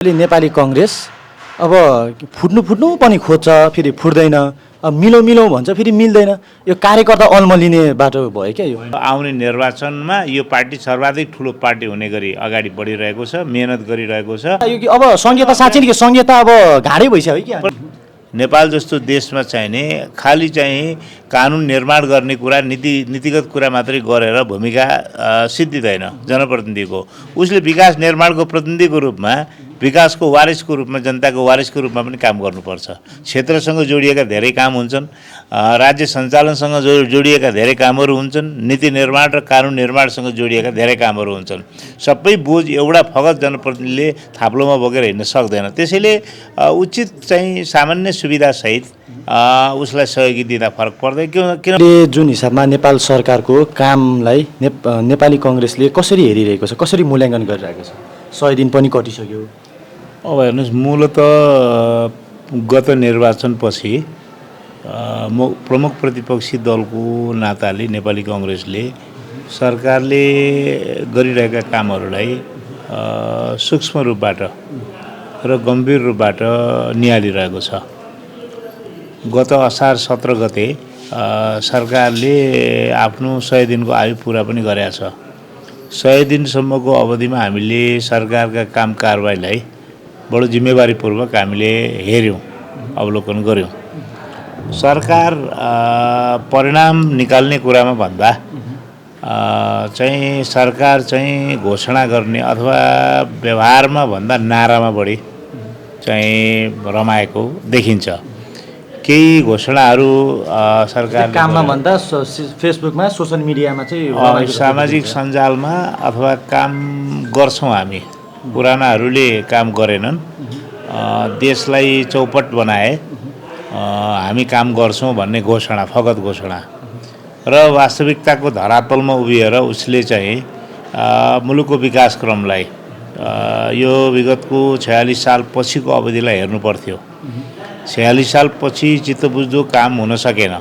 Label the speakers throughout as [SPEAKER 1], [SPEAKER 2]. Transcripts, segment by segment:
[SPEAKER 1] नेपाली कांग्रेस अब फुट्नु पनि खोज्छ फेरि फुट्दैन अब मिलौ भन्छ फेरि मिल्दैन यो कार्यकर्ता अल्मलिने बाटो भयो क्या यो
[SPEAKER 2] आउने निर्वाचनमा यो पार्टी सर्वाधिक ठुलो पार्टी हुने गरी अगाडि बढिरहेको छ मेहनत गरिरहेको छ
[SPEAKER 1] यो अब संहिता साँच्चै नि संहिता अब गाह्रै भइसक्यो है क्या
[SPEAKER 2] नेपाल जस्तो देशमा चाहिने खाली चाहिँ कानुन निर्माण गर्ने कुरा नीतिगत कुरा मात्रै गरेर भूमिका सिद्धिदैन जनप्रतिनिधिको उसले विकास निर्माणको प्रतिनिधिको रूपमा विकासको वारिसको रूपमा जनताको वारिसको रूपमा पनि काम गर्नुपर्छ क्षेत्रसँग जोडिएका धेरै काम हुन्छन् राज्य सञ्चालनसँग जोडिएका धेरै कामहरू हुन्छन् नीति निर्माण र कानुन निर्माणसँग जोडिएका धेरै कामहरू हुन्छन् सबै बोझ एउटा फगत जनप्रतिनिधिले थाप्लोमा बोकेर हिँड्न सक्दैन त्यसैले उचित चाहिँ सामान्य सुविधा सहित उसलाई सहयोगी दिँदा फरक पर्दैन किन
[SPEAKER 1] जुन हिसाबमा नेपाल सरकारको कामलाई नेपाली कांग्रेसले कसरी हेरिरहेको छ कसरी मूल्याङ्कन गरिरहेको छ 100 दिन पनि कटिसक्यो
[SPEAKER 2] अब हेर्नुहोस् मूलत गत निर्वाचनपछि प्रमुख प्रतिपक्षी दलको नाताले नेपाली कांग्रेसले सरकारले गरिरहेका कामहरूलाई सूक्ष्म रूपबाट र गम्भीर रूपबाट निहालिरहेको छ गत असार 17 गते सरकारले आफ्नो 100 दिनको आयु पुरा पनि गरेको छ 100 दिनसम्मको अवधिमा हामीले सरकारका काम कारबाहीलाई बडो जिम्मेवारीपूर्वक हामीले हेर्यौं अवलोकन गर्यौं सरकार परिणाम निकाल्ने कुरामा भन्दा चाहिँ सरकार चाहिँ घोषणा गर्ने अथवा व्यवहारमा भन्दा नारामा बढी चाहिँ रमाएको देखिन्छ केही घोषणाहरू सरकार
[SPEAKER 1] काममा भन्दा फेसबुकमा सोशल मिडियामा चाहिँ
[SPEAKER 2] सामाजिक सञ्जालमा अथवा काम गर्छौं हामी पुरानाहरूले काम गरेनन् देशलाई चौपट बनाए हामी काम गर्छौं भन्ने घोषणा फगत घोषणा र वास्तविकताको धरातलमा उभिएर उसले चाहिँ मुलुकको विकासक्रमलाई यो विगतको 46 साल पछिको अवधिलाई हेर्नु पर्थ्यो 46 साल पछि चित्तबुझ्दो काम हुन सकेन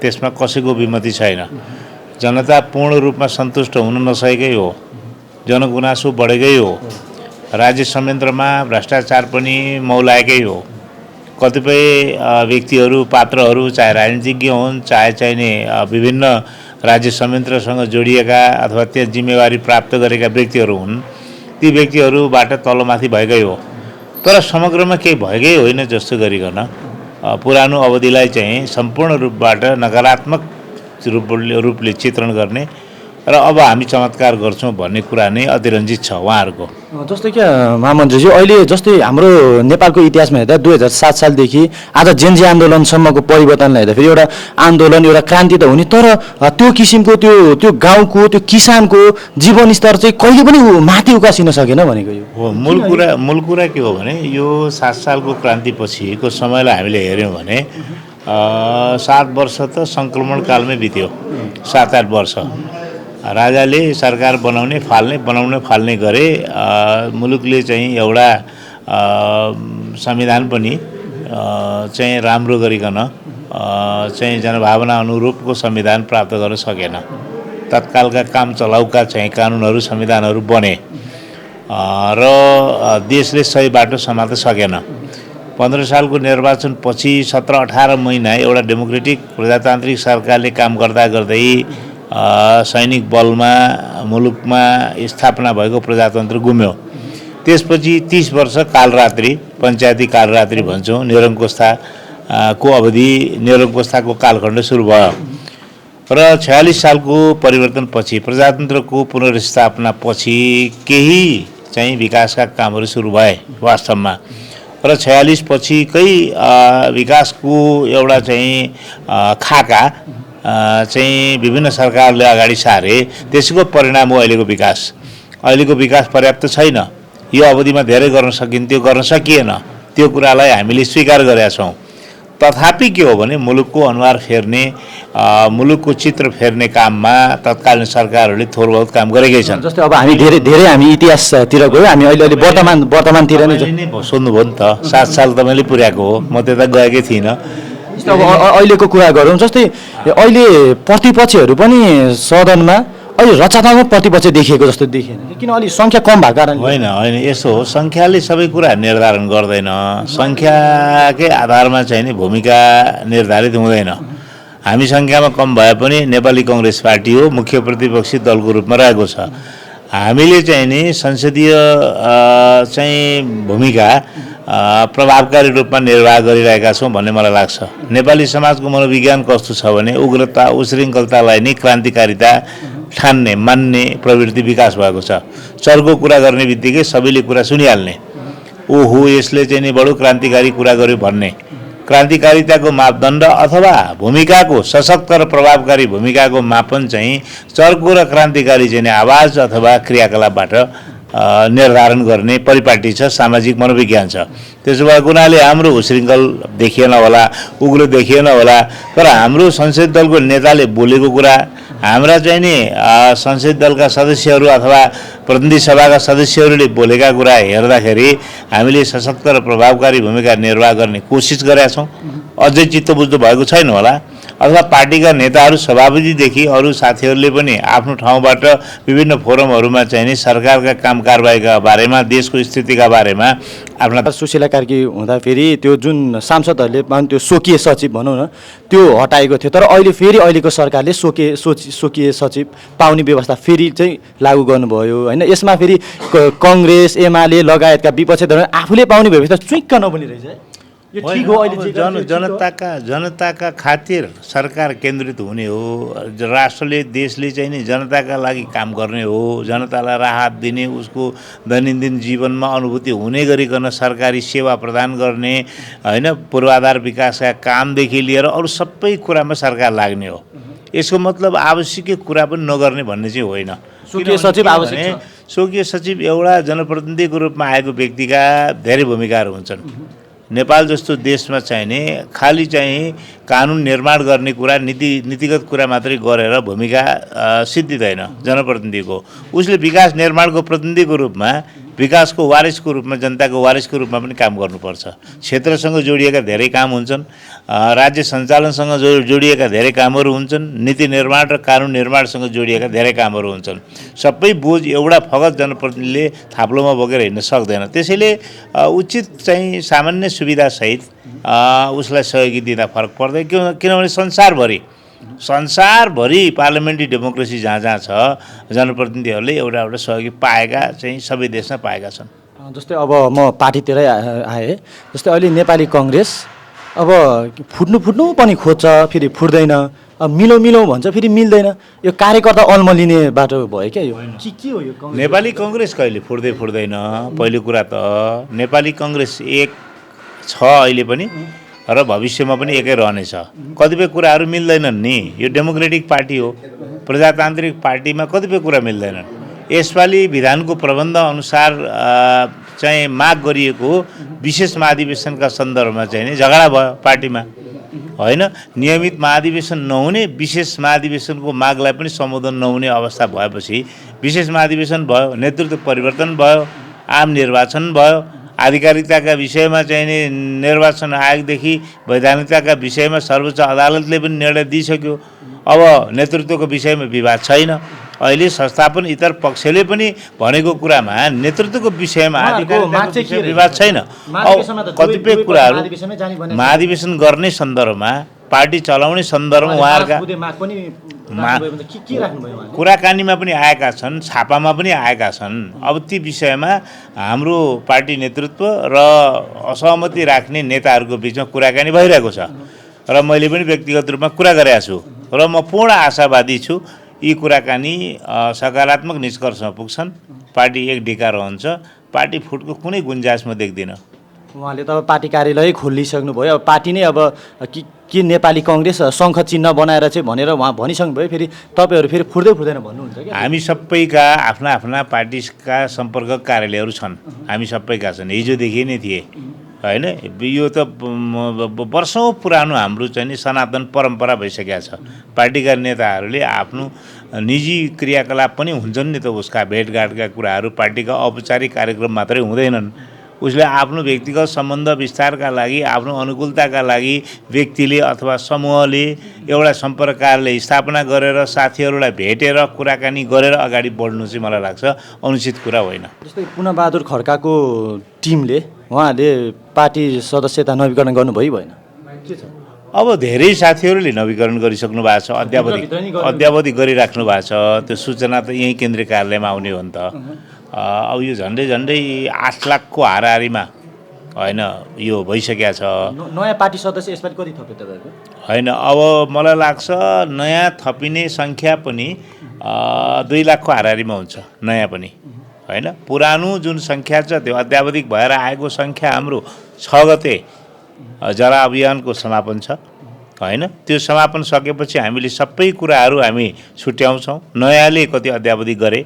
[SPEAKER 2] त्यसमा कसैको विमति छैन जनता पूर्ण रूपमा सन्तुष्ट हुन नसकेकै हो जनगुनासो बढेकै हो राज्य संयन्त्रमा भ्रष्टाचार पनि मौलाएकै हो कतिपय व्यक्तिहरू पात्रहरू चाहे राजनीतिज्ञ हुन् चाहे चाहिने विभिन्न राज्य संयन्त्रसँग जोडिएका अथवा त्यस जिम्मेवारी प्राप्त गरेका व्यक्तिहरू हुन् ती व्यक्तिहरूबाट तलमाथि भएकै हो तर समग्रमा केही भएकै होइन जस्तो गरिकन पुरानो अवधिलाई चाहिँ सम्पूर्ण रूपबाट नकारात्मक रूपले चित्रण गर्ने र अब हामी चमत्कार गर्छौं भन्ने कुरा नै अतिरञ्जित छ उहाँहरूको
[SPEAKER 1] जस्तै क्या महामन्त्रीजी अहिले जस्तै हाम्रो नेपालको इतिहासमा हेर्दा 2007 सालदेखि आज जेनजी आन्दोलनसम्मको परिवर्तनलाई हेर्दा फेरि एउटा आन्दोलन एउटा क्रान्ति त हुने तर त्यो किसिमको त्यो गाउँको त्यो किसानको जीवनस्तर चाहिँ कहिले पनि माथि उकासिन सकेन भनेको यो
[SPEAKER 2] हो मूल कुरा के हो भने यो 7 सालको क्रान्तिपछिको समयलाई हामीले हेर्यौं भने 7 वर्ष त संक्रमण कालमै बित्यो 7-8 वर्ष राजाले सरकार बनाउने फाल्ने गरे मुलुकले चाहिँ एउटा संविधान पनि चाहिँ राम्रो गरिकन चाहिँ जनभावना अनुरूपको संविधान प्राप्त गर्न सकेन तत्कालका काम चलाउका चाहिँ कानुनहरू संविधानहरू बने र देशले सही बाटो समात्न सकेन 15 सालको निर्वाचन पछि 17-18 महिना एउटा डेमोक्रेटिक प्रजातान्त्रिक सरकारले काम गर्दै सैनिक बलमा मुलुकमा स्थापना भएको प्रजातन्त्र गुम्यो त्यसपछि 30 वर्ष कालरात्रि पञ्चायती कालरात्रि भन्छौं निरङ्कुशताको अवधि निरङ्कुशताको कालखण्ड सुरु भयो र 46 सालको परिवर्तनपछि प्रजातन्त्रको पुनर्स्थापना पछि केही चाहिँ विकासका कामहरू सुरु भए वास्तवमा र 46 पछिकै विकासको एउटा चाहिँ खाका चाहिँ विभिन्न सरकारले अगाडि सारे त्यसको परिणाम हो अहिलेको विकास पर्याप्त छैन यो अवधिमा धेरै गर्न सकिन्थ्यो गर्न सकिएन त्यो कुरालाई हामीले स्वीकार गरेका छौं तथापि के हो भने मुलुकको अनुहार फेर्ने मुलुकको चित्र फेर्ने काममा तत्कालीन सरकारहरूले थोर बहुत काम गरेकै छन्
[SPEAKER 1] जस्तै अब हामी धेरै हामी इतिहासतिर गयौं हामी अहिले वर्तमानतिर नै
[SPEAKER 2] सोध्नुभयो नि त 7 साल त मैले पुर्याएको हो म त्यता गएकै थिइनँ
[SPEAKER 1] अब अहिलेको कुरा गरौँ जस्तै अहिले प्रतिपक्षहरू पनि सदनमा अहिले रचनात्मक प्रतिपक्ष देखिएको जस्तो देखिएन किन अलिक सङ्ख्या कम भएको कारणले
[SPEAKER 2] होइन होइन यसो हो सङ्ख्याले सबै कुरा निर्धारण गर्दैन सङ्ख्याकै आधारमा चाहिँ नि भूमिका निर्धारित हुँदैन हामी सङ्ख्यामा कम भए पनि नेपाली कङ्ग्रेस पार्टी हो मुख्य प्रतिपक्षी दलको रूपमा रहेको छ हामीले चाहिँ नि संसदीय चाहिँ भूमिका प्रभावकारी रूपमा निर्वाह गरिरहेका छौँ भन्ने मलाई लाग्छ नेपाली समाजको मनोविज्ञान कस्तो छ भने उग्रता उशृङ्खलतालाई नै क्रान्तिकारिता ठान्ने मान्ने प्रवृत्ति विकास भएको छ चर्को कुरा गर्ने बित्तिकै सबैले कुरा सुनिहाल्ने ओहो यसले चाहिँ नि बडो क्रान्तिकारी कुरा गर्यो भन्ने क्रान्तिकारिताको मापदण्ड अथवा भूमिकाको सशक्त र प्रभावकारी भूमिकाको मापन चाहिँ चर्को र क्रान्तिकारी चाहिँ आवाज अथवा क्रियाकलापबाट निर्धारण गर्ने परिपाटी छ सामाजिक मनोविज्ञान छ त्यसो भएको हुनाले हाम्रो उशृङ्खल देखिएन होला उग्र देखिएन होला तर हाम्रो संसदीय दलको नेताले बोलेको कुरा हाम्रा चाहिँ नि संसदीय दलका सदस्यहरू अथवा प्रतिनिधि सभाका सदस्यहरूले बोलेका कुरा हेर्दाखेरि हामीले सशक्त र प्रभावकारी भूमिका निर्वाह गर्ने कोसिस गरेका छौँ अझै चित्त बुझ्नु भएको छैन होला अथवा पार्टीका नेताहरू सभापतिदेखि अरू साथीहरूले पनि आफ्नो ठाउँबाट विभिन्न फोरमहरूमा चाहिँ नि सरकारका काम कारबाहीका बारेमा देशको स्थितिका बारेमा आफ्ना
[SPEAKER 1] सुशीला कार्की हुँदाखेरि त्यो जुन सांसदहरूले त्यो स्वकीय सचिव भनौँ न त्यो हटाएको थियो तर अहिले फेरि अहिलेको सरकारले स्वकीय सचिव पाउने व्यवस्था फेरि चाहिँ लागू गर्नुभयो होइन यसमा फेरि कङ्ग्रेस एमाले लगायतका विपक्षी दलहरू आफूले पाउने व्यवस्था चुइक्क नबनी रहेछ है
[SPEAKER 2] जनताका खातिर सरकार केन्द्रित हुने हो राष्ट्रले देशले चाहिँ नि जनताका लागि काम गर्ने हो जनतालाई राहत दिने उसको दैनन्दिन जीवनमा अनुभूति हुने गरिकन सरकारी सेवा प्रदान गर्ने होइन पूर्वाधार विकासका कामदेखि लिएर अरू सबै कुरामा सरकार लाग्ने हो यसको मतलब आवश्यक कुरा पनि नगर्ने भन्ने चाहिँ होइन
[SPEAKER 1] स्वकीय सचिव आवश्यक
[SPEAKER 2] स्वकीय सचिव एउटा जनप्रतिनिधिको रूपमा आएको व्यक्तिका धेरै भूमिकाहरू हुन्छन् नेपाल जस्तो देशमा चाहिँ नि खालि चाहिँ कानुन निर्माण गर्ने कुरा नीतिगत कुरा मात्रै गरेर भूमिका सिद्धिँदैन जनप्रतिनिधिको उसले विकास निर्माणको प्रतिनिधिको रूपमा विकासको वारिसको रूपमा जनताको वारिसको रूपमा पनि काम गर्नुपर्छ क्षेत्रसँग जोडिएका धेरै काम हुन्छन् राज्य सञ्चालनसँग जोडिएका धेरै कामहरू हुन्छन् नीति निर्माण र कानुन निर्माणसँग जोडिएका धेरै कामहरू हुन्छन् सबै बोझ एउटा फगत जनप्रतिनिधिले थाप्लोमा बोकेर हिँड्न सक्दैन त्यसैले उचित चाहिँ सामान्य सुविधासहित उसलाई सहयोगी दिँदा फरक पर्दैन किनभने संसारभरि पार्लियामेन्ट्री डेमोक्रेसी जहाँ जहाँ छ जनप्रतिनिधिहरूले एउटा सहयोगी पाएका चाहिँ सबै देशमा पाएका छन्
[SPEAKER 1] जस्तै अब म पार्टीतिरै आएँ जस्तै अहिले नेपाली कङ्ग्रेस अब फुट्नु पनि खोज्छ फेरि फुट्दैन मिलौँ भन्छ फेरि मिल्दैन यो कार्यकर्ता अल्मलिने बाटो भयो क्या यो के हो यो
[SPEAKER 2] नेपाली कङ्ग्रेस कहिले फुट्दैन पहिलो कुरा त नेपाली कङ्ग्रेस एक छ अहिले पनि र भविष्यमा पनि एकै रहनेछ कतिपय कुराहरू मिल्दैनन् नि यो डेमोक्रेटिक पार्टी हो प्रजातान्त्रिक पार्टीमा कतिपय कुरा मिल्दैनन् यसपालि विधानको प्रबन्ध अनुसार चाहिँ माग गरिएको विशेष महाधिवेशनका सन्दर्भमा चाहिँ नि झगडा भयो पार्टीमा होइन नियमित महाधिवेशन नहुने विशेष महाधिवेशनको मागलाई पनि सम्बोधन नहुने अवस्था भएपछि विशेष महाधिवेशन भयो नेतृत्व परिवर्तन भयो आम निर्वाचन भयो आधिकारिकताका विषयमा चाहिँ नि निर्वाचन आयोगदेखि वैधानिकताका विषयमा सर्वोच्च अदालतले पनि निर्णय दिइसक्यो अब नेतृत्वको विषयमा विवाद छैन अहिले संस्थापन इतर पक्षले पनि भनेको कुरामा नेतृत्वको विषयमा आधिकारिकताको विवाद छैन कतिपय कुराहरू महाधिवेशन गर्ने सन्दर्भमा पार्टी चलाउने सन्दर्भमा उहाँहरूका कुराकानीमा पनि आएका छन् छापामा पनि आएका छन् अब ती विषयमा हाम्रो पार्टी नेतृत्व र असहमति राख्ने नेताहरूको बिचमा कुराकानी भइरहेको छ र मैले पनि व्यक्तिगत रूपमा कुरा गरेको छु र म पूर्ण आशावादी छु यी कुराकानी सकारात्मक निष्कर्षमा पुग्छन् पार्टी एक ढिका रहन्छ पार्टी फुटको कुनै गुन्जाइस म देख्दिनँ
[SPEAKER 1] उहाँले त पार्टी कार्यालय खोलिसक्नुभयो अब पार्टी नै अब के नेपाली कङ्ग्रेस शङ्ख चिन्ह बनाएर चाहिँ भनेर उहाँ भनिसक्नुभयो फेरि तपाईँहरू फेरि फुट्दैन भन्नुहुन्छ कि
[SPEAKER 2] हामी सबैका आफ्ना आफ्ना पार्टीका सम्पर्क कार्यालयहरू छन् हामी सबैका छन् हिजोदेखि नै थिए होइन यो त वर्षौँ पुरानो हाम्रो चाहिँ नि सनातन परम्परा भइसकेको छ पार्टीका नेताहरूले आफ्नो निजी क्रियाकलाप पनि हुन्छन् नि त उसका भेटघाटका कुराहरू पार्टीका औपचारिक कार्यक्रम मात्रै हुँदैनन् उसले आफ्नो व्यक्तिगत सम्बन्ध विस्तारका लागि आफ्नो अनुकूलताका लागि व्यक्तिले अथवा समूहले एउटा सम्पर्क कार्यालय स्थापना गरेर साथीहरूलाई भेटेर कुराकानी गरेर अगाडि बढ्नु चाहिँ मलाई लाग्छ अनुचित कुरा होइन।
[SPEAKER 1] जस्तै पुनबहादुर खड्काको टिमले उहाँहरूले पार्टी सदस्यता नवीकरण गर्नुभयो भएन के छ?
[SPEAKER 2] अब धेरै साथीहरूले नवीकरण गरिसक्नु भएको छ, अद्यावधि गरिराख्नु भएको छ। त्यो सूचना त यहीँ केन्द्रीय कार्यालयमा आउने हो नि त। अब यो झन्डै 8 लाखको हाराहारीमा होइन यो भइसकेको छ।
[SPEAKER 1] नयाँ पार्टी सदस्य यसपालि कति थप्यो तपाईँको?
[SPEAKER 2] होइन, अब मलाई लाग्छ नयाँ थपिने सङ्ख्या पनि 2 लाखको हाराहारीमा हुन्छ नयाँ पनि होइन। पुरानो जुन सङ्ख्या छ त्यो अद्यावधिक भएर आएको सङ्ख्या हाम्रो 6 गते जरा अभियानको समापन छ होइन। त्यो समापन सकेपछि हामीले सबै कुराहरू हामी छुट्याउँछौँ। नयाँले कति अद्यावधिक गरे,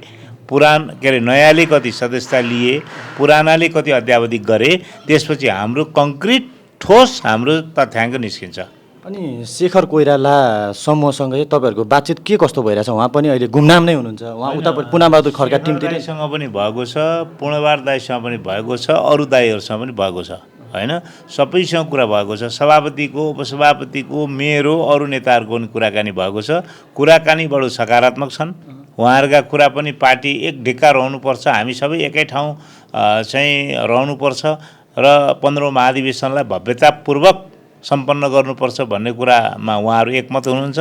[SPEAKER 2] नयाँले कति सदस्यता लिए, पुरानाले कति अद्यावधिक गरे, त्यसपछि हाम्रो कङ्क्रिट ठोस हाम्रो तथ्याङ्क निस्किन्छ।
[SPEAKER 1] अनि शेखर कोइराला समूहसँग चाहिँ तपाईँहरूको बातचित के कस्तो भइरहेछ? उहाँ पनि अहिले गुमनाम नै हुनुहुन्छ। उहाँ उता पुनबहादुर खड्का टिमसँग
[SPEAKER 2] पनि भएको छ, पूर्णबहादुर दाइसँग पनि भएको छ, अरू दाइहरूसँग पनि भएको छ होइन। सबैसँग कुरा भएको छ। सभापतिको, उपसभापतिको, मेरो, अरू नेताहरूको पनि कुराकानी भएको छ। कुराकानी बडो सकारात्मक छन्। उहाँहरूका कुरा पनि पार्टी एक ढिक्का रहनुपर्छ, हामी सबै एकै ठाउँ चाहिँ रहनुपर्छ र 15औं महाधिवेशनलाई भव्यतापूर्वक सम्पन्न गर्नुपर्छ भन्ने कुरामा उहाँहरू एकमत हुनुहुन्छ।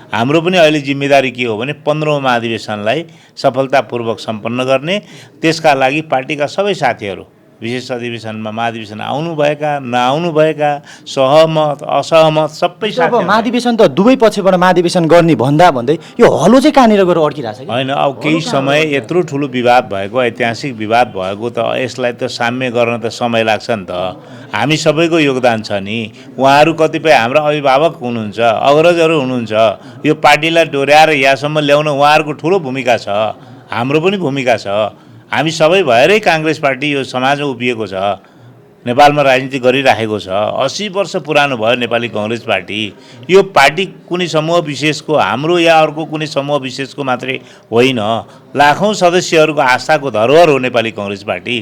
[SPEAKER 2] हाम्रो पनि अहिले जिम्मेदारी के हो भने 15औं महाधिवेशनलाई सफलतापूर्वक सम्पन्न गर्ने। त्यसका लागि पार्टीका सबै साथीहरू विशेष अधिवेशनमा महाधिवेशन आउनुभएका नआउनुभएका सहमत असहमत सबै साथी।
[SPEAKER 1] अब महाधिवेशन त दुवै पक्षबाट महाधिवेशन गर्ने भन्दै यो हलो चाहिँ कहाँनिर गएर अड्किरहेछ कि
[SPEAKER 2] होइन? अब केही समय यत्रो ठुलो विवाद भएको, ऐतिहासिक विवाद भएको त यसलाई त साम्य गर्न त समय लाग्छ नि त। हामी सबैको योगदान छ नि। उहाँहरू कतिपय हाम्रा अभिभावक हुनुहुन्छ, अग्रजहरू हुनुहुन्छ। यो पार्टीलाई डोर्याएर यहाँसम्म ल्याउन उहाँहरूको ठुलो भूमिका छ, हाम्रो पनि भूमिका छ। हामी सबै भएरै काङ्ग्रेस पार्टी यो समाजमा उभिएको छ, नेपालमा राजनीति गरिराखेको छ। 80 वर्ष पुरानो भयो नेपाली काङ्ग्रेस पार्टी। यो पार्टी कुनै समूह विशेषको, हाम्रो या अर्को कुनै समूह विशेषको मात्रै होइन, लाखौँ सदस्यहरूको आस्थाको धरोहर हो नेपाली काङ्ग्रेस पार्टी।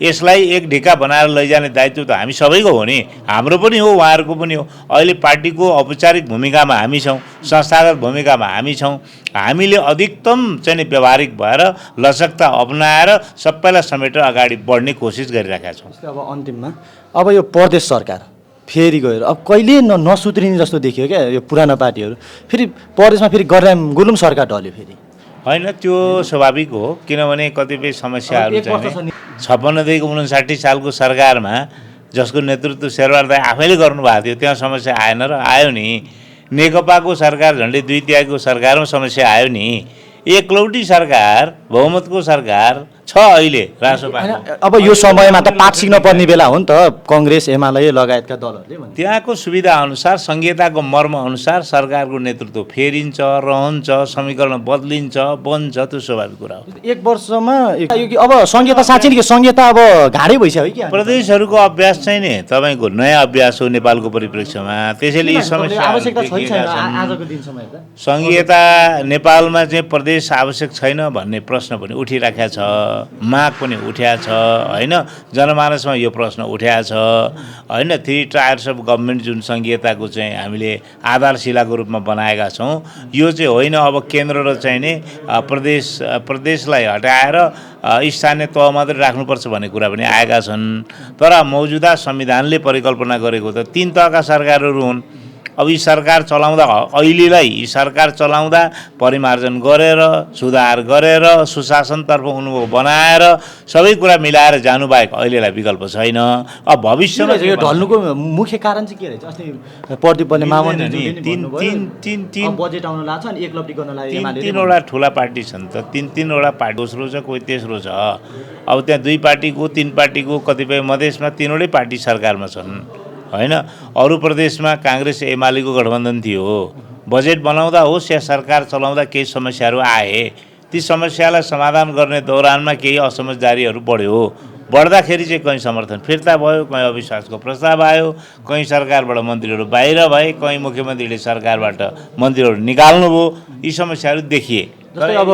[SPEAKER 2] यसलाई एक ढिक्का बनाएर लैजाने दायित्व त हामी सबैको हो नि। हाम्रो पनि हो, उहाँहरूको पनि हो। अहिले पार्टीको औपचारिक भूमिकामा हामी छौँ, संस्थागत भूमिकामा हामी छौँ। हामीले अधिकतम चाहिँ व्यवहारिक भएर लचकता अपनाएर सबैलाई समेटेर अगाडि बढ्ने कोसिस गरिरहेका छौँ।
[SPEAKER 1] अब अन्तिममा अब यो प्रदेश सरकार फेरि गएर अब कहिले नसुत्रिने जस्तो देखियो क्या यो पुरानो पार्टीहरू। फेरि प्रदेशमा फेरि गुलुम सरकार ढल्यो फेरि
[SPEAKER 2] होइन, त्यो स्वाभाविक हो। किनभने कतिपय समस्याहरू चाहिँ 56 देखि 59 सालको सरकारमा जसको नेतृत्व शेरबहादुर दाइ आफैले गर्नुभएको थियो त्यहाँ समस्या आएन र आयो नि। नेकपाको सरकार झन्डै 2/3 सरकारमा समस्या आयो नि। एकलौटी सरकार, बहुमतको सरकार छ अहिले राष्ट्रपार्टी।
[SPEAKER 1] अब यो समयमा त पाठ सिक्न पर्ने बेला हो नि त काङ्ग्रेस एमाले लगायतका दलहरूले।
[SPEAKER 2] त्यहाँको सुविधा अनुसार, संहिताको मर्म अनुसार सरकारको नेतृत्व फेरिन्छ, रहन्छ, समीकरण बदलिन्छ, बन्छ। त्यो स्वाभाविक कुरा हो।
[SPEAKER 1] 1 वर्षमा अब संहिता साँच्चै नि संहिता अब घाँडै भइसक्यो कि
[SPEAKER 2] प्रदेशहरूको अभ्यास चाहिँ नि तपाईँको नयाँ अभ्यास हो नेपालको परिप्रेक्ष्यमा। त्यसैले यी समस्या संहिता नेपालमा चाहिँ प्रदेश आवश्यक छैन भन्ने प्रश्न पनि उठिराखेको छ, माग पनि उठ्या छ होइन। जनमानसमा यो प्रश्न उठ्या छ होइन। 3 टायर्स अफ गभर्मेन्ट जुन संहिताको चाहिँ हामीले आधारशिलाको रूपमा बनाएका छौँ, यो चाहिँ होइन अब केन्द्र र चाहिँ नि प्रदेशलाई हटाएर स्थानीय तह मात्रै राख्नुपर्छ भन्ने कुरा पनि आएका छन्। तर मौजुदा संविधानले परिकल्पना गरेको त 3 तहका सरकारहरू हुन्। अब यी सरकार चलाउँदा अहिलेलाई यी सरकार चलाउँदा परिमार्जन गरेर, सुधार गरेर, सुशासनतर्फ अनुभव बनाएर सबै कुरा मिलाएर जानुबाहेक अहिलेलाई विकल्प छैन। अब भविष्यमा
[SPEAKER 1] यो ढल्नुको मुख्य कारण चाहिँ के रहेछ? अस्ति प्रदीपले मामन्त्रीले तीन बजेट आउन लाग्छ अनि एकलब्धी गर्न लाग्यो एमाले।
[SPEAKER 2] 3वटा ठुला पार्टी छन् त, 3वटा पार्टी दोस्रो छ, कोही तेस्रो छ। अब त्यहाँ 2 पार्टीको 3 पार्टीको कतिपय मधेसमा 3वटै पार्टी सरकारमा छन् होइन। अरू प्रदेशमा काङ्ग्रेस एमालेको गठबन्धन थियो। बजेट बनाउँदा होस् या सरकार चलाउँदा केही समस्याहरू आए। ती समस्यालाई समाधान गर्ने दौरानमा केही असमझदारीहरू बढ्यो। बढ्दाखेरि चाहिँ कहीँ समर्थन फिर्ता भयो, कहीँ अविश्वासको प्रस्ताव आयो, कहीँ सरकारबाट मन्त्रीहरू बाहिर भए, कहीँ मुख्यमन्त्रीले सरकारबाट मन्त्रीहरू निकाल्नुभयो। यी समस्याहरू देखिए।
[SPEAKER 1] जस्तै अब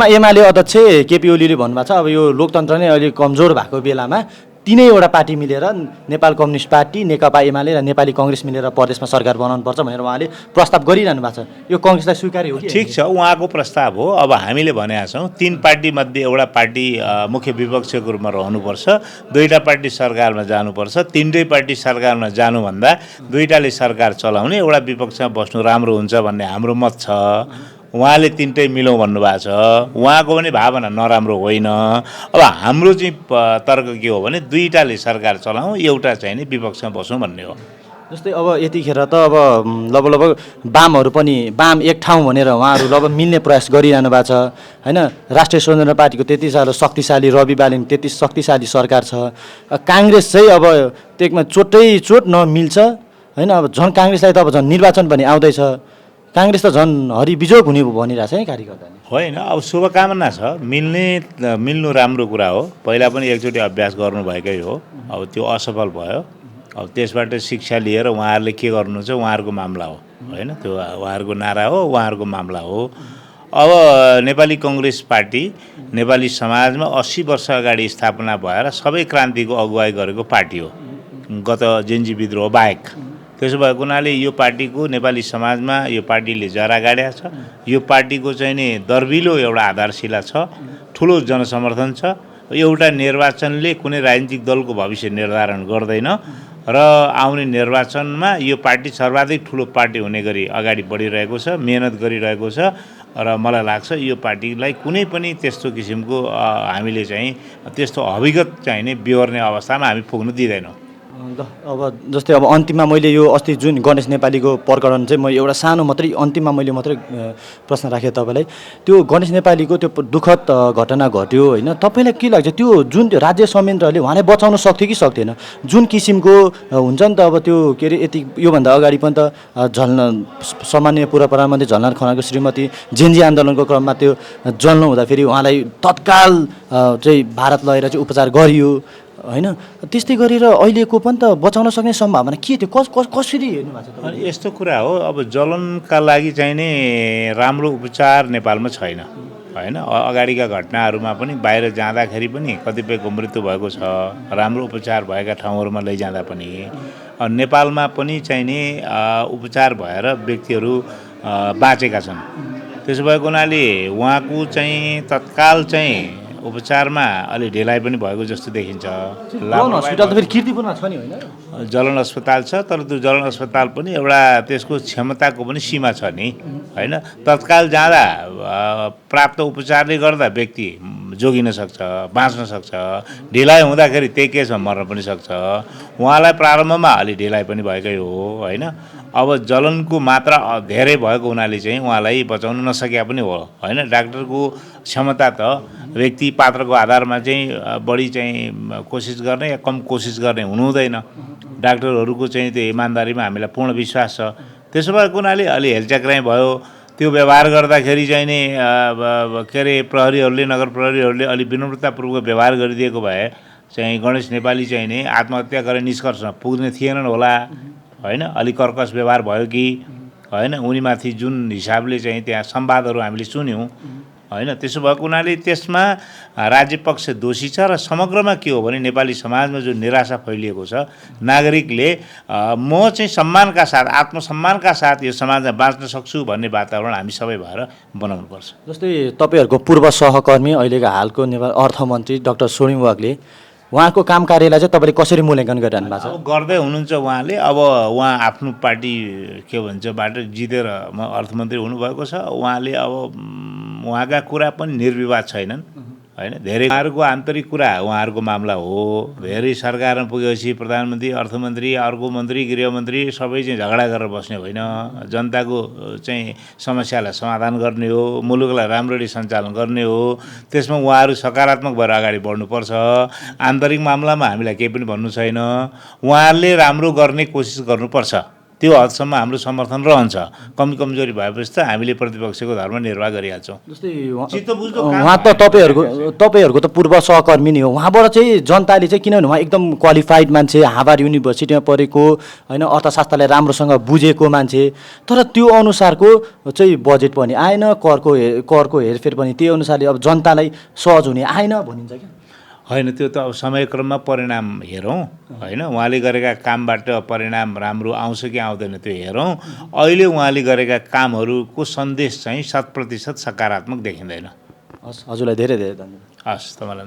[SPEAKER 1] एमाले अध्यक्ष केपी ओलीले भन्नुभएको छ अब यो लोकतन्त्र नै अहिले कमजोर भएको बेलामा तीनैवटा पार्टी मिलेर नेपाल कम्युनिस्ट पार्टी, नेकपा एमाले र नेपाली कङ्ग्रेस मिलेर प्रदेशमा सरकार बनाउनुपर्छ भनेर उहाँले प्रस्ताव गरिरहनु भएको छ। यो कङ्ग्रेसलाई स्वीकार्य हो कि?
[SPEAKER 2] ठिक छ, उहाँको प्रस्ताव हो। अब हामीले भनेका छौँ 3 पार्टीमध्ये एउटा पार्टी मुख्य विपक्षको रूपमा रहनुपर्छ, 2टा पार्टी सरकारमा जानुपर्छ। 3टै पार्टी सरकारमा जानुभन्दा 2टाले सरकार चलाउने, एउटा विपक्षमा बस्नु राम्रो हुन्छ भन्ने हाम्रो मत छ। उहाँले 3टै मिलौँ भन्नुभएको छ। उहाँको पनि भावना नराम्रो होइन। अब हाम्रो चाहिँ तर्क के हो भने 2टाले सरकार चलाउँ, एउटा चाहिँ नि विपक्षमा बसौँ भन्ने हो।
[SPEAKER 1] जस्तै अब यतिखेर त अब लगभग वामहरू पनि वाम एक ठाउँ भनेर उहाँहरू लगभग मिल्ने प्रयास गरिरहनु भएको छ होइन। राष्ट्रिय स्वतन्त्र पार्टीको त्यति साह्रो शक्तिशाली, रवि बालिन त्यति शक्तिशाली सरकार छ। काङ्ग्रेस चाहिँ अब त्यसमा चोट नमिल्छ होइन। अब झन् काङ्ग्रेसलाई त अब झन् निर्वाचन पनि आउँदैछ, काङ्ग्रेस त झन् हरिबिजोग हुने भनिरहेछ है कार्यकर्ताले।
[SPEAKER 2] होइन, अब शुभकामना छ, मिल्नु राम्रो कुरा हो। पहिला पनि एकचोटि अभ्यास गर्नुभएकै हो, अब त्यो असफल भयो। अब त्यसबाट शिक्षा लिएर उहाँहरूले के गर्नुहुन्छ उहाँहरूको मामला हो होइन, त्यो उहाँहरूको नारा हो, उहाँहरूको मामला हो। अब नेपाली कङ्ग्रेस पार्टी नेपाली समाजमा 80 वर्ष अगाडि स्थापना भएर सबै क्रान्तिको अगुवाई गरेको पार्टी हो, गत जेन्जी विद्रोह बाहेक। त्यसो भएको हुनाले यो पार्टीको नेपाली समाजमा यो पार्टीले जरा गाडेको छ। यो पार्टीको चाहिँ नि दर्बिलो एउटा आधारशिला छ, ठुलो जनसमर्थन छ। एउटा निर्वाचनले कुनै राजनीतिक दलको भविष्य निर्धारण गर्दैन र आउने निर्वाचनमा यो पार्टी सर्वाधिक ठुलो पार्टी हुने गरी अगाडि बढिरहेको छ, मेहनत गरिरहेको छ र मलाई लाग्छ यो पार्टीलाई कुनै पनि त्यस्तो किसिमको हामीले चाहिँ त्यस्तो अभिगत चाहिँ नि बिहोर्ने अवस्थामा हामी पुग्न दिँदैनौँ।
[SPEAKER 1] अब जस्तै अब अन्तिममा मैले यो अस्ति जुन गणेश नेपालीको प्रकरण चाहिँ म एउटा सानो मात्रै अन्तिममा मैले मात्रै प्रश्न राखेँ तपाईँलाई। त्यो गणेश नेपालीको त्यो दुःखद घटना घट्यो होइन, तपाईँलाई के लाग्छ त्यो जुन त्यो राज्य संयन्त्रले उहाँलाई बचाउन सक्थ्यो कि सक्थेन? जुन किसिमको हुन्छ नि त अब त्यो के अरे यति योभन्दा अगाडि पनि त सामान्य पूर्व प्रधानमन्त्री झलनाथ खनालको श्रीमती जेन्जी आन्दोलनको क्रममा त्यो जल्नु हुँदाखेरि उहाँलाई तत्काल चाहिँ भारत लगेर चाहिँ उपचार गरियो होइन। त्यस्तै गरेर अहिलेको पनि त बचाउन सक्ने सम्भावना के थियो? कसरी हेर्नु भएको छ?
[SPEAKER 2] यस्तो कुरा हो, अब जलनका लागि चाहिने राम्रो उपचार नेपालमा छैन होइन। अगाडिका घटनाहरूमा पनि बाहिर जाँदाखेरि पनि कतिपयको मृत्यु भएको छ, राम्रो उपचार भएका ठाउँहरूमा लैजाँदा पनि। नेपालमा पनि चाहिने उपचार भएर व्यक्तिहरू बाँचेका छन्। त्यसो भएको हुनाले उहाँको चाहिँ तत्काल चाहिँ उपचारमा अलि ढिलाइ पनि भएको जस्तो देखिन्छ।
[SPEAKER 1] हस्पिटल त फेरि कीर्तिपुरमा छ नि होइन,
[SPEAKER 2] जलन अस्पताल छ, तर त्यो जलन अस्पताल पनि एउटा त्यसको क्षमताको पनि सीमा छ नि होइन। तत्काल जाँदा प्राप्त उपचारले गर्दा व्यक्ति जोगिन सक्छ, बाँच्न सक्छ। ढिलाइ हुँदाखेरि त्यही केसमा मर्न पनि सक्छ। उहाँलाई प्रारम्भमा अलि ढिलाइ पनि भएकै हो होइन। अब जलनको मात्रा धेरै भएको हुनाले चाहिँ उहाँलाई बचाउन नसके पनि हो होइन। डाक्टरको क्षमता त व्यक्ति पात्रको आधारमा चाहिँ बढी चाहिँ कोसिस गर्ने या कम कोसिस गर्ने हुनुहुँदैन। डाक्टरहरूको चाहिँ त्यो इमान्दारीमा हामीलाई पूर्ण विश्वास छ। त्यसो भएको हुनाले अलि हेलचक्राइ भयो। त्यो व्यवहार गर्दाखेरि चाहिँ नि के अरे प्रहरीहरूले, नगर प्रहरीहरूले अलि विनम्रतापूर्वक व्यवहार गरिदिएको भए चाहिँ गणेश नेपाली चाहिँ नि आत्महत्या गर्ने निष्कर्षमा पुग्ने थिएनन् होला होइन। अलिक कर्कश व्यवहार भयो कि होइन, उनीमाथि जुन हिसाबले चाहिँ त्यहाँ संवादहरू हामीले सुन्यौँ होइन। त्यसो भएको हुनाले त्यसमा राज्य पक्ष दोषी छ र समग्रमा के हो भने नेपाली समाजमा जो निराशा फैलिएको छ, नागरिकले म चाहिँ सम्मानका साथ, आत्मसम्मानका साथ यो समाजमा बाँच्न सक्छु भन्ने वातावरण हामी सबै भएर बनाउनुपर्छ।
[SPEAKER 1] जस्तै तपाईँहरूको पूर्व सहकर्मी अहिलेको हालको नेपाल अर्थमन्त्री डाक्टर सोनिम वाग्ले उहाँको काम कार्यलाई चाहिँ तपाईँले कसरी मूल्याङ्कन गरिरहनु भएको छ?
[SPEAKER 2] अब गर्दै हुनुहुन्छ उहाँले। अब उहाँ आफ्नो पार्टी के भन्छ बाट जितेर अर्थमन्त्री हुनुभएको छ। उहाँले अब उहाँका कुरा पनि निर्विवाद छैनन् होइन। धेरै उहाँहरूको आन्तरिक कुरा उहाँहरूको मामला हो। धेरै सरकारमा पुगेपछि प्रधानमन्त्री, अर्थमन्त्री, अर्को मन्त्री, गृहमन्त्री सबै चाहिँ झगडा गरेर बस्ने होइन। जनताको चाहिँ समस्यालाई समाधान गर्ने हो, मुलुकलाई राम्ररी सञ्चालन गर्ने हो। त्यसमा उहाँहरू सकारात्मक भएर अगाडि बढ्नुपर्छ। आन्तरिक मामलामा हामीलाई केही पनि भन्नु छैन। उहाँहरूले राम्रो गर्ने कोसिस गर्नुपर्छ। त्यो हदसम्म हाम्रो समर्थन रहन्छ। कमी कमजोरी भएपछि त हामीले प्रतिपक्षको धर्म निर्वाह गरिहाल्छौँ।
[SPEAKER 1] जस्तै उहाँ त तपाईँहरूको त पूर्व सहकर्मी नै हो। उहाँबाट चाहिँ जनताले चाहिँ, किनभने उहाँ एकदम क्वालिफाइड मान्छे, हार्वर्ड युनिभर्सिटीमा पढेको होइन, अर्थशास्त्रलाई राम्रोसँग बुझेको मान्छे, तर त्यो अनुसारको चाहिँ बजेट पनि आएन, करको हेरफेर पनि त्यही अनुसारले अब जनतालाई सहज हुने आएन भनिन्छ क्या।
[SPEAKER 2] होइन त्यो त अब समयक्रममा परिणाम हेरौँ होइन उहाँले गरेका कामबाट परिणाम राम्रो आउँछ कि आउँदैन त्यो हेरौँ अहिले उहाँले गरेका कामहरूको सन्देश चाहिँ 100% सकारात्मक देखिँदैन
[SPEAKER 1] हस् हजुरलाई धेरै धेरै धन्यवाद
[SPEAKER 2] हस् तपाईँलाई